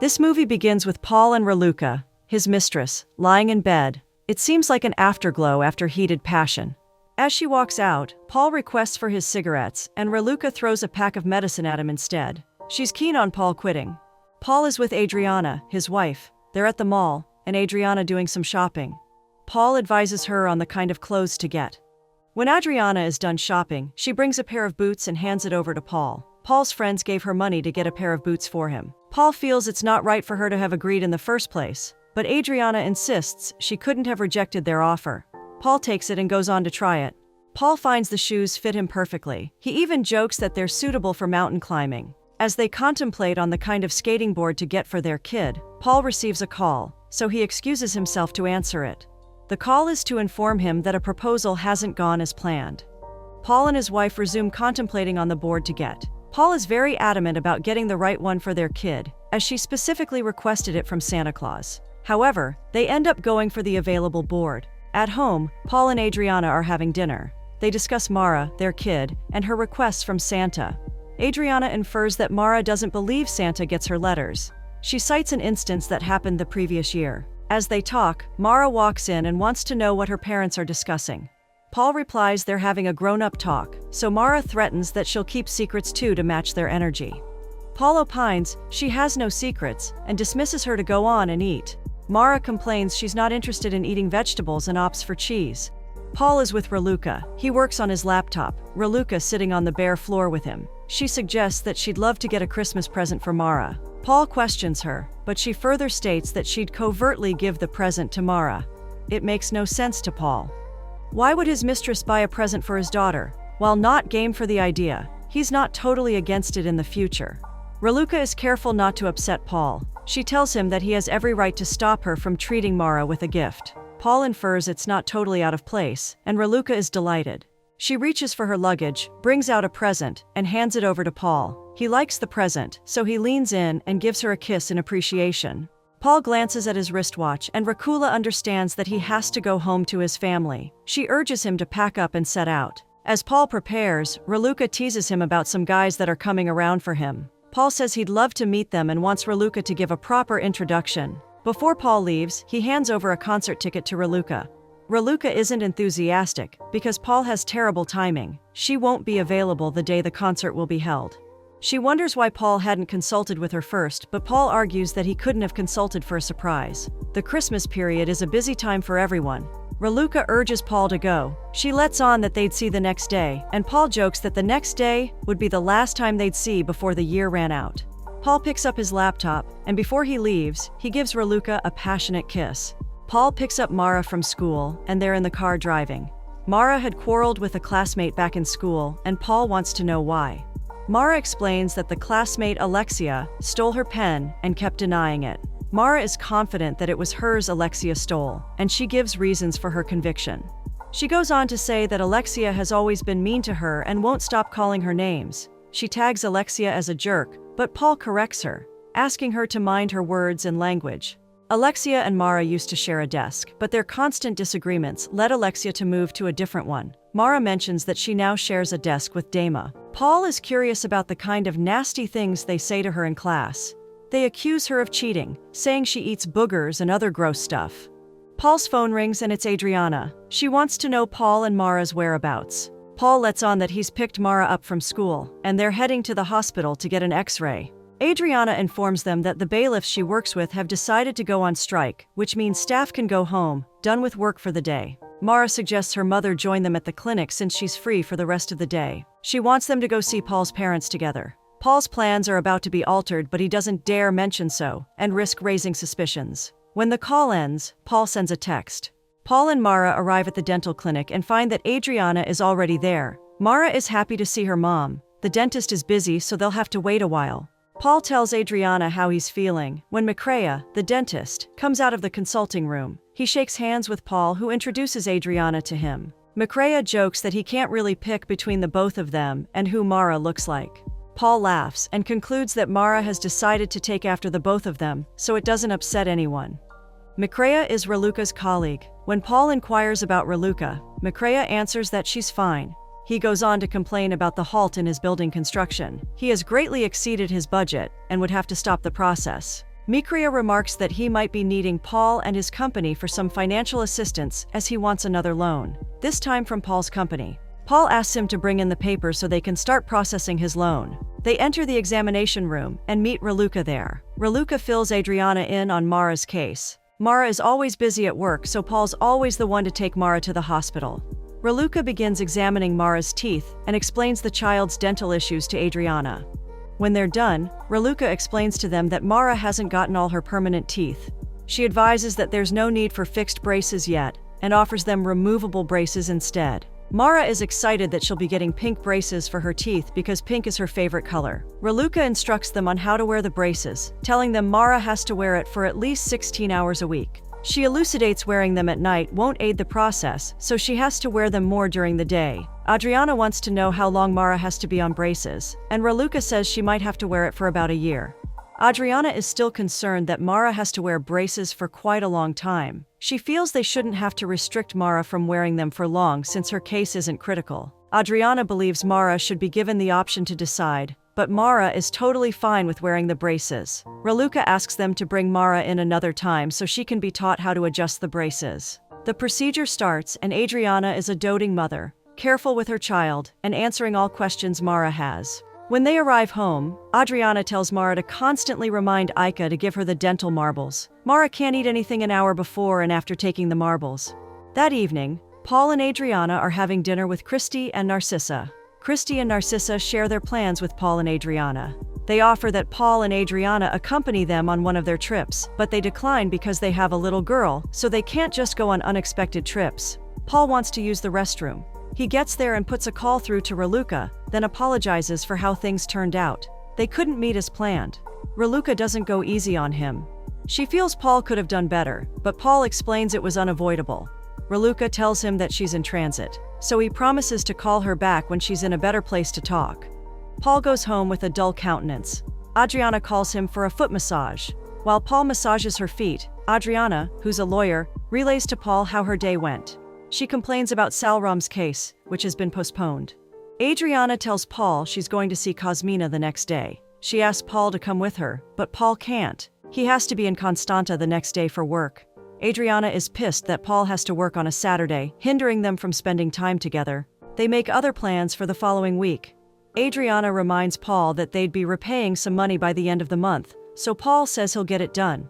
This movie begins with Paul and Ruca, his mistress, lying in bed. It seems like an afterglow after heated passion. As she walks out, Paul requests for his cigarettes, and Ruca throws a pack of medicine at him instead. She's keen on Paul quitting. Paul is with Adriana, his wife. They're at the mall, and Adriana doing some shopping. Paul advises her on the kind of clothes to get. When Adriana is done shopping, she brings a pair of boots and hands it over to Paul. Paul's friends gave her money to get a pair of boots for him. Paul feels it's not right for her to have agreed in the first place, but Adriana insists she couldn't have rejected their offer. Paul takes it and goes on to try it. Paul finds the shoes fit him perfectly. He even jokes that they're suitable for mountain climbing. As they contemplate on the kind of skating board to get for their kid, Paul receives a call, so he excuses himself to answer it. The call is to inform him that a proposal hasn't gone as planned. Paul and his wife resume contemplating on the board to get. Paul is very adamant about getting the right one for their kid, as she specifically requested it from Santa Claus. However, they end up going for the available board. At home, Paul and Adriana are having dinner. They discuss Mara, their kid, and her requests from Santa. Adriana infers that Mara doesn't believe Santa gets her letters. She cites an instance that happened the previous year. As they talk, Mara walks in and wants to know what her parents are discussing. Paul replies they're having a grown-up talk, so Mara threatens that she'll keep secrets too to match their energy. Paul opines she has no secrets and dismisses her to go on and eat. Mara complains she's not interested in eating vegetables and opts for cheese. Paul is with Ruca. He works on his laptop, Ruca sitting on the bare floor with him. She suggests that she'd love to get a Christmas present for Mara. Paul questions her, but she further states that she'd covertly give the present to Mara. It makes no sense to Paul. Why would his mistress buy a present for his daughter? While not game for the idea, he's not totally against it in the future. Ruca is careful not to upset Paul. She tells him that he has every right to stop her from treating Mara with a gift. Paul infers it's not totally out of place, and Ruca is delighted. She reaches for her luggage, brings out a present, and hands it over to Paul. He likes the present, so he leans in and gives her a kiss in appreciation. Paul glances at his wristwatch, and Ruca understands that he has to go home to his family. She urges him to pack up and set out. As Paul prepares, Ruca teases him about some guys that are coming around for him. Paul says he'd love to meet them and wants Ruca to give a proper introduction. Before Paul leaves, he hands over a concert ticket to Ruca. Ruca isn't enthusiastic, because Paul has terrible timing. She won't be available the day the concert will be held. She wonders why Paul hadn't consulted with her first, but Paul argues that he couldn't have consulted for a surprise. The Christmas period is a busy time for everyone. Ruca urges Paul to go. She lets on that they'd see the next day, and Paul jokes that the next day would be the last time they'd see before the year ran out. Paul picks up his laptop, and before he leaves, he gives Ruca a passionate kiss. Paul picks up Mara from school, and they're in the car driving. Mara had quarreled with a classmate back in school, and Paul wants to know why. Mara explains that the classmate Alexia stole her pen and kept denying it. Mara is confident that it was hers Alexia stole, and she gives reasons for her conviction. She goes on to say that Alexia has always been mean to her and won't stop calling her names. She tags Alexia as a jerk, but Paul corrects her, asking her to mind her words and language. Alexia and Mara used to share a desk, but their constant disagreements led Alexia to move to a different one. Mara mentions that she now shares a desk with Dama. Paul is curious about the kind of nasty things they say to her in class. They accuse her of cheating, saying she eats boogers and other gross stuff. Paul's phone rings and it's Adriana. She wants to know Paul and Mara's whereabouts. Paul lets on that he's picked Mara up from school, and they're heading to the hospital to get an X-ray. Adriana informs them that the bailiffs she works with have decided to go on strike, which means staff can go home, done with work for the day. Mara suggests her mother join them at the clinic since she's free for the rest of the day. She wants them to go see Paul's parents together. Paul's plans are about to be altered, but he doesn't dare mention so, and risk raising suspicions. When the call ends, Paul sends a text. Paul and Mara arrive at the dental clinic and find that Adriana is already there. Mara is happy to see her mom. The dentist is busy, so they'll have to wait a while. Paul tells Adriana how he's feeling. When Macrea, the dentist, comes out of the consulting room, he shakes hands with Paul, who introduces Adriana to him. Macrea jokes that he can't really pick between the both of them and who Mara looks like. Paul laughs and concludes that Mara has decided to take after the both of them, so it doesn't upset anyone. Macrea is Ruca's colleague. When Paul inquires about Ruca, Macrea answers that she's fine. He goes on to complain about the halt in his building construction. He has greatly exceeded his budget and would have to stop the process. Mikria remarks that he might be needing Paul and his company for some financial assistance as he wants another loan, this time from Paul's company. Paul asks him to bring in the papers so they can start processing his loan. They enter the examination room and meet Ruca there. Ruca fills Adriana in on Mara's case. Mara is always busy at work, so Paul's always the one to take Mara to the hospital. Ruca begins examining Mara's teeth and explains the child's dental issues to Adriana. When they're done, Ruca explains to them that Mara hasn't gotten all her permanent teeth. She advises that there's no need for fixed braces yet and offers them removable braces instead. Mara is excited that she'll be getting pink braces for her teeth because pink is her favorite color. Ruca instructs them on how to wear the braces, telling them Mara has to wear it for at least 16 hours a week. She elucidates wearing them at night won't aid the process, so she has to wear them more during the day. Adriana wants to know how long Mara has to be on braces, and Ruca says she might have to wear it for about a year. Adriana is still concerned that Mara has to wear braces for quite a long time. She feels they shouldn't have to restrict Mara from wearing them for long since her case isn't critical. Adriana believes Mara should be given the option to decide, but Mara is totally fine with wearing the braces. Ruca asks them to bring Mara in another time so she can be taught how to adjust the braces. The procedure starts and Adriana is a doting mother, careful with her child and answering all questions Mara has. When they arrive home, Adriana tells Mara to constantly remind Ika to give her the dental marbles. Mara can't eat anything an hour before and after taking the marbles. That evening, Paul and Adriana are having dinner with Christy and Narcissa. Christy and Narcissa share their plans with Paul and Adriana. They offer that Paul and Adriana accompany them on one of their trips, but they decline because they have a little girl, so they can't just go on unexpected trips. Paul wants to use the restroom. He gets there and puts a call through to Ruca, then apologizes for how things turned out. They couldn't meet as planned. Ruca doesn't go easy on him. She feels Paul could have done better, but Paul explains it was unavoidable. Ruca tells him that she's in transit, so he promises to call her back when she's in a better place to talk. Paul goes home with a dull countenance. Adriana calls him for a foot massage. While Paul massages her feet, Adriana, who's a lawyer, relays to Paul how her day went. She complains about Salram's case, which has been postponed. Adriana tells Paul she's going to see Cosmina the next day. She asks Paul to come with her, but Paul can't. He has to be in Constanta the next day for work. Adriana is pissed that Paul has to work on a Saturday, hindering them from spending time together. They make other plans for the following week. Adriana reminds Paul that they'd be repaying some money by the end of the month, so Paul says he'll get it done.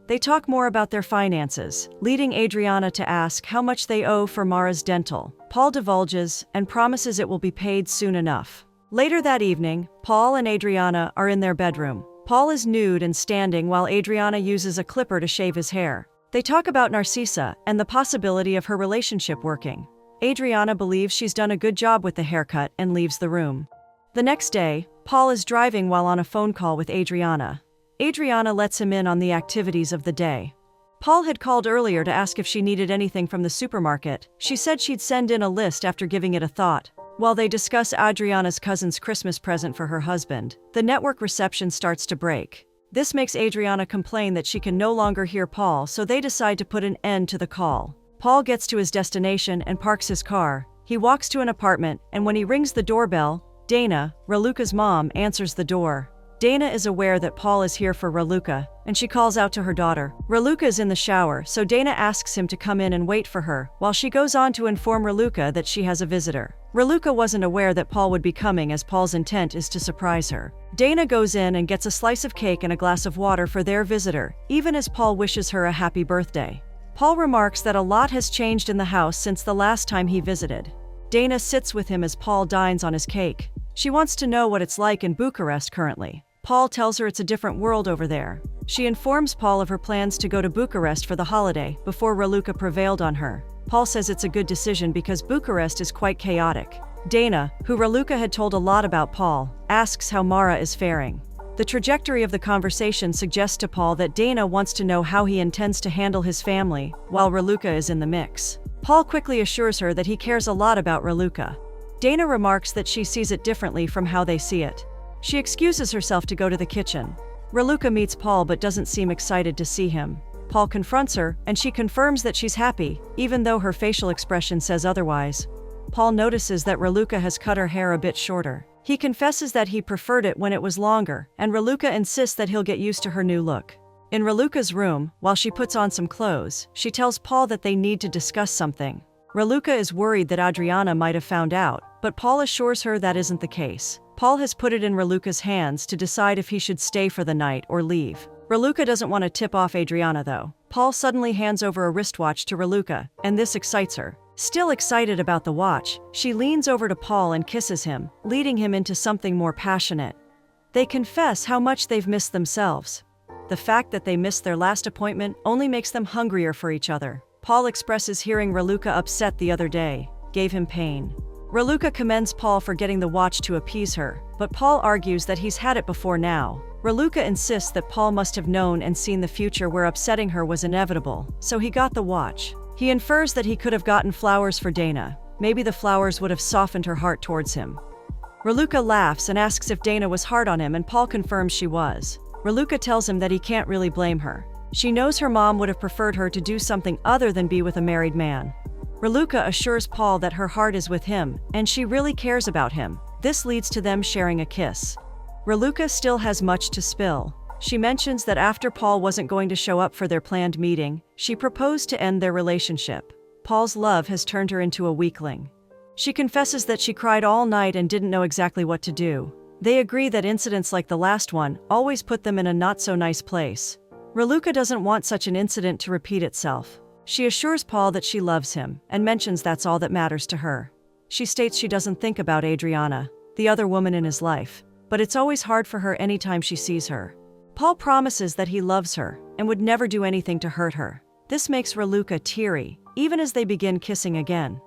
They talk more about their finances, leading Adriana to ask how much they owe for Mara's dental. Paul divulges and promises it will be paid soon enough. Later that evening, Paul and Adriana are in their bedroom. Paul is nude and standing while Adriana uses a clipper to shave his hair. They talk about Narcissa and the possibility of her relationship working. Adriana believes she's done a good job with the haircut and leaves the room. The next day, Paul is driving while on a phone call with Adriana. Adriana lets him in on the activities of the day. Paul had called earlier to ask if she needed anything from the supermarket. She said she'd send in a list after giving it a thought. While they discuss Adriana's cousin's Christmas present for her husband, the network reception starts to break. This makes Adriana complain that she can no longer hear Paul, so they decide to put an end to the call. Paul gets to his destination and parks his car. He walks to an apartment, and when he rings the doorbell, Dana, Raluca's mom, answers the door. Dana is aware that Paul is here for Ruca, and she calls out to her daughter. Ruca is in the shower, so Dana asks him to come in and wait for her, while she goes on to inform Ruca that she has a visitor. Ruca wasn't aware that Paul would be coming, as Paul's intent is to surprise her. Dana goes in and gets a slice of cake and a glass of water for their visitor, even as Paul wishes her a happy birthday. Paul remarks that a lot has changed in the house since the last time he visited. Dana sits with him as Paul dines on his cake. She wants to know what it's like in Bucharest currently. Paul tells her it's a different world over there. She informs Paul of her plans to go to Bucharest for the holiday before Ruca prevailed on her. Paul says it's a good decision because Bucharest is quite chaotic. Dana, who Ruca had told a lot about Paul, asks how Mara is faring. The trajectory of the conversation suggests to Paul that Dana wants to know how he intends to handle his family, while Ruca is in the mix. Paul quickly assures her that he cares a lot about Ruca. Dana remarks that she sees it differently from how they see it. She excuses herself to go to the kitchen. Ruca meets Paul but doesn't seem excited to see him. Paul confronts her, and she confirms that she's happy, even though her facial expression says otherwise. Paul notices that Ruca has cut her hair a bit shorter. He confesses that he preferred it when it was longer, and Ruca insists that he'll get used to her new look. In Raluca's room, while she puts on some clothes, she tells Paul that they need to discuss something. Raluca is worried that Adriana might have found out, but Paul assures her that isn't the case. Paul has put it in Raluca's hands to decide if he should stay for the night or leave. Raluca doesn't want to tip off Adriana though. Paul suddenly hands over a wristwatch to Raluca, and this excites her. Still excited about the watch, she leans over to Paul and kisses him, leading him into something more passionate. They confess how much they've missed themselves. The fact that they missed their last appointment only makes them hungrier for each other. Paul expresses hearing Raluca upset the other day gave him pain. Raluca commends Paul for getting the watch to appease her, but Paul argues that he's had it before now. Raluca insists that Paul must have known and seen the future where upsetting her was inevitable, so he got the watch. He infers that he could have gotten flowers for Dana. Maybe the flowers would have softened her heart towards him. Raluca laughs and asks if Dana was hard on him, and Paul confirms she was. Raluca tells him that he can't really blame her. She knows her mom would have preferred her to do something other than be with a married man. Raluca assures Paul that her heart is with him, and she really cares about him. This leads to them sharing a kiss. Raluca still has much to spill. She mentions that after Paul wasn't going to show up for their planned meeting, she proposed to end their relationship. Paul's love has turned her into a weakling. She confesses that she cried all night and didn't know exactly what to do. They agree that incidents like the last one always put them in a not-so-nice place. Raluca doesn't want such an incident to repeat itself. She assures Paul that she loves him, and mentions that's all that matters to her. She states she doesn't think about Adriana, the other woman in his life, but it's always hard for her anytime she sees her. Paul promises that he loves her, and would never do anything to hurt her. This makes Raluca teary, even as they begin kissing again.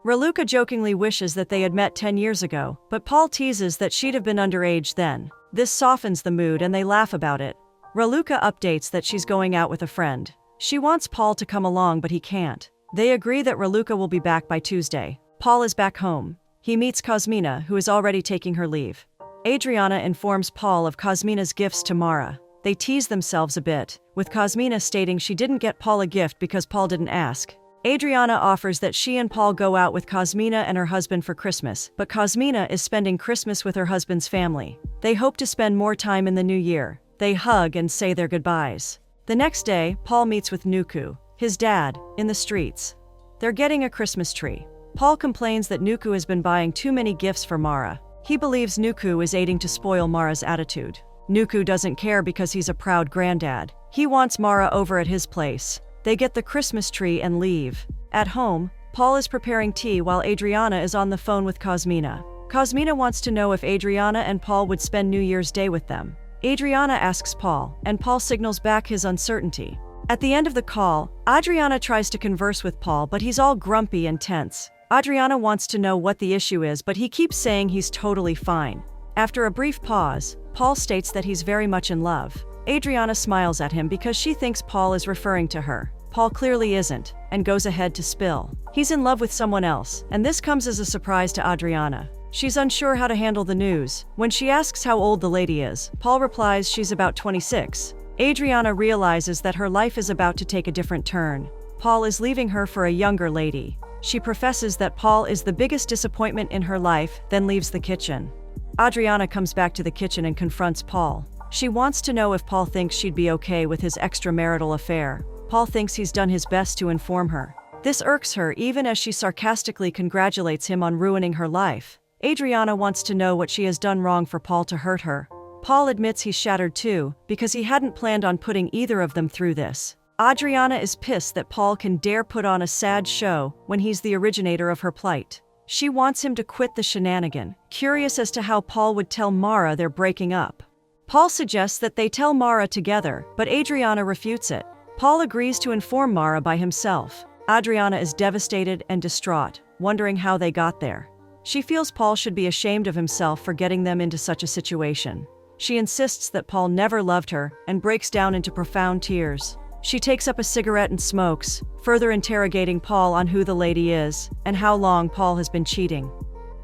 Raluca jokingly wishes that they had met 10 years ago, but Paul teases that she'd have been underage then. This softens the mood and they laugh about it. Raluca updates that she's going out with a friend. She wants Paul to come along, but he can't. They agree that Raluca will be back by Tuesday. Paul is back home. He meets Cosmina, who is already taking her leave. Adriana informs Paul of Cosmina's gifts to Mara. They tease themselves a bit, with Cosmina stating she didn't get Paul a gift because Paul didn't ask. Adriana offers that she and Paul go out with Cosmina and her husband for Christmas, but Cosmina is spending Christmas with her husband's family. They hope to spend more time in the new year. They hug and say their goodbyes. The next day, Paul meets with Nuku, his dad, in the streets. They're getting a Christmas tree. Paul complains that Nuku has been buying too many gifts for Mara. He believes Nuku is aiding to spoil Mara's attitude. Nuku doesn't care because he's a proud granddad. He wants Mara over at his place. They get the Christmas tree and leave. At home, Paul is preparing tea while Adriana is on the phone with Cosmina. Cosmina wants to know if Adriana and Paul would spend New Year's Day with them. Adriana asks Paul, and Paul signals back his uncertainty. At the end of the call, Adriana tries to converse with Paul, but he's all grumpy and tense. Adriana wants to know what the issue is, but he keeps saying he's totally fine. After a brief pause, Paul states that he's very much in love. Adriana smiles at him because she thinks Paul is referring to her. Paul clearly isn't, and goes ahead to spill. He's in love with someone else, and this comes as a surprise to Adriana. She's unsure how to handle the news. When she asks how old the lady is, Paul replies she's about 26. Adriana realizes that her life is about to take a different turn. Paul is leaving her for a younger lady. She professes that Paul is the biggest disappointment in her life, then leaves the kitchen. Adriana comes back to the kitchen and confronts Paul. She wants to know if Paul thinks she'd be okay with his extramarital affair. Paul thinks he's done his best to inform her. This irks her even as she sarcastically congratulates him on ruining her life. Adriana wants to know what she has done wrong for Paul to hurt her. Paul admits he's shattered too, because he hadn't planned on putting either of them through this. Adriana is pissed that Paul can dare put on a sad show when he's the originator of her plight. She wants him to quit the shenanigan, curious as to how Paul would tell Mara they're breaking up. Paul suggests that they tell Mara together, but Adriana refutes it. Paul agrees to inform Mara by himself. Adriana is devastated and distraught, wondering how they got there. She feels Paul should be ashamed of himself for getting them into such a situation. She insists that Paul never loved her and breaks down into profound tears. She takes up a cigarette and smokes, further interrogating Paul on who the lady is and how long Paul has been cheating.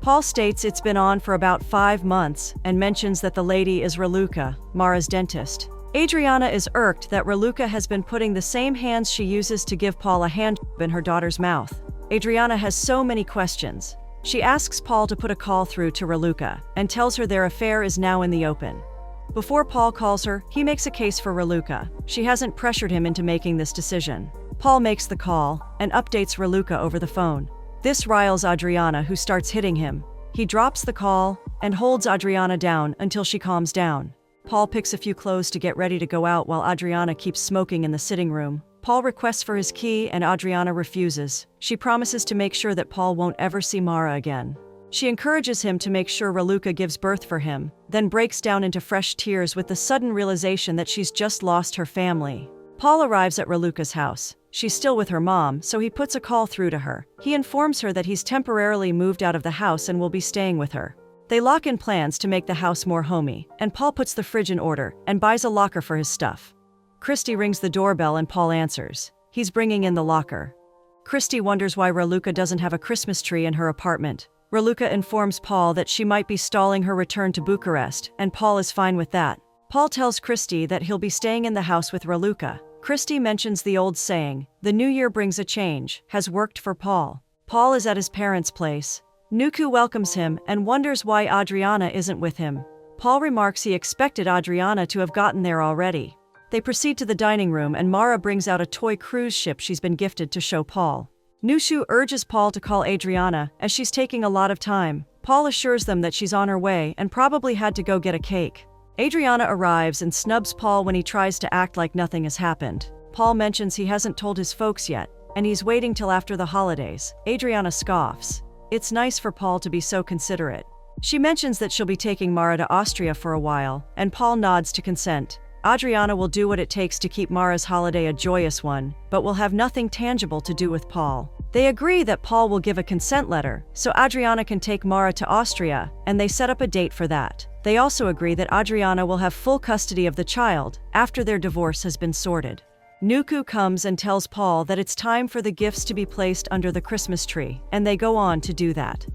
Paul states it's been on for about 5 months and mentions that the lady is Raluca, Mara's dentist. Adriana is irked that Raluca has been putting the same hands she uses to give Paul a hand in her daughter's mouth. Adriana has so many questions. She asks Paul to put a call through to Raluca and tells her their affair is now in the open. Before Paul calls her, he makes a case for Ruca. She hasn't pressured him into making this decision. Paul makes the call and updates Ruca over the phone. This riles Adriana, who starts hitting him. He drops the call and holds Adriana down until she calms down. Paul picks a few clothes to get ready to go out while Adriana keeps smoking in the sitting room. Paul requests for his key and Adriana refuses. She promises to make sure that Paul won't ever see Mara again. She encourages him to make sure Ruca gives birth for him, then breaks down into fresh tears with the sudden realization that she's just lost her family. Paul arrives at Ruca's house. She's still with her mom, so he puts a call through to her. He informs her that he's temporarily moved out of the house and will be staying with her. They lock in plans to make the house more homey, and Paul puts the fridge in order and buys a locker for his stuff. Christy rings the doorbell and Paul answers. He's bringing in the locker. Christy wonders why Ruca doesn't have a Christmas tree in her apartment. Ruca informs Paul that she might be stalling her return to Bucharest, and Paul is fine with that. Paul tells Christy that he'll be staying in the house with Ruca. Christy mentions the old saying, "The new year brings a change," has worked for Paul. Paul is at his parents' place. Nuku welcomes him and wonders why Adriana isn't with him. Paul remarks he expected Adriana to have gotten there already. They proceed to the dining room and Mara brings out a toy cruise ship she's been gifted to show Paul. Nushu urges Paul to call Adriana, as she's taking a lot of time. Paul assures them that she's on her way and probably had to go get a cake. Adriana arrives and snubs Paul when he tries to act like nothing has happened. Paul mentions he hasn't told his folks yet, and he's waiting till after the holidays. Adriana scoffs. It's nice for Paul to be so considerate. She mentions that she'll be taking Mara to Austria for a while, and Paul nods to consent. Adriana will do what it takes to keep Mara's holiday a joyous one, but will have nothing tangible to do with Paul. They agree that Paul will give a consent letter, so Adriana can take Mara to Austria, and they set up a date for that. They also agree that Adriana will have full custody of the child after their divorce has been sorted. Nuku comes and tells Paul that it's time for the gifts to be placed under the Christmas tree, and they go on to do that.